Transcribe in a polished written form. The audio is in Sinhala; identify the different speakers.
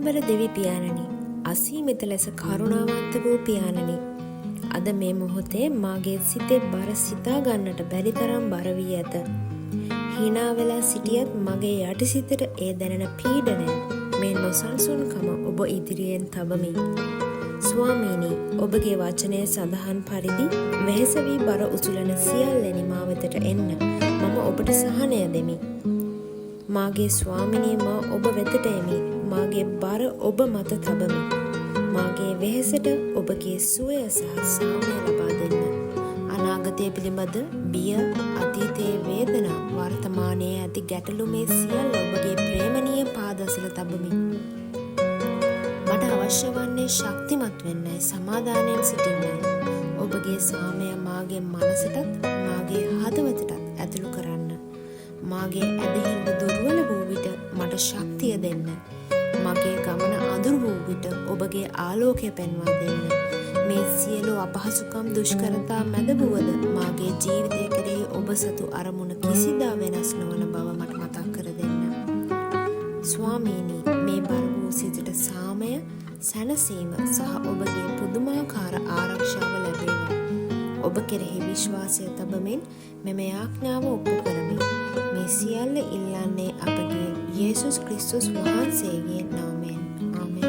Speaker 1: දයාබර දෙවි පියාණනි, අසීමිත ලෙස කරුණාවන්ත වූ පියාණනි, අද මේ මොහොතේ මාගේ සිතේ බර සිතා ගන්නට බැරි තරම් බර වී ඇත. hina වෙලා සිටියත් මගේ යටිසිතට ඒ දැනෙන පීඩනය, මේ නොසන්සුන්කම ඔබ ඉදිරියෙන් තබමි. ස්වාමීනි, ඔබගේ වචනයේ සඳහන් පරිදි වෙහෙස වී බර උසුලන සියල්ලෙනි මා වෙතට එන්න මම ඔබට සහනය දෙමි. මාගේ ස්වාමිනී, මා ඔබ වෙතට එමි. මාගේ බර ඔබ මත තබමි. මාගේ වෙහෙසට ඔබගේ සුවය සහ සාමය ලබා දෙන්න. අනාගතය පිළිබඳ බිය, අතීතයේ වේදනා, වර්තමානයේ ඇති ගැටලු මේ සියල්ල ඔබගේ ප්‍රේමණීය පාදසල තබමි. මට අවශ්‍ය වන්නේ ශක්තිමත් වෙන්නයි, සමාදානයෙන් සිටින්නයි. ඔබගේ සාමය මාගේ මනසටත් මාගේ හදවතටත් ඇතුළු කරන්න. මාගේ ඇදහිල්ල දුර්වල වූ විට මට ශක්තිය දෙන්න. මගේ ගමන අඳුරු වූ විට ඔබගේ ආලෝකය පෙන්වා දෙන්න. මේ සියලු අපහසුකම්, දුෂ්කරතා මැද වුවද මාගේ ජීවිතය කෙරෙහි ඔබ සතු අරමුණ කිසිදා වෙනස් නොවන බව මට මතක් කර දෙන්න. ස්වාමීනි, මේ බර වූ සිතට සාමය, සැනසීම සහ ඔබගේ පුදුමාකාර ආරක්ෂාව ලැබේවා. ඔබ කෙරෙහි විශ්වාසය තබමින් මෙම යාඥාව ඔප්පු කරමි. මේ සියල්ල ඉල්ලන්නේ අපගේ යේසුස් ක්‍රිස්තුස් වහන්සේගේ නාමයෙන්. ආමෙන්.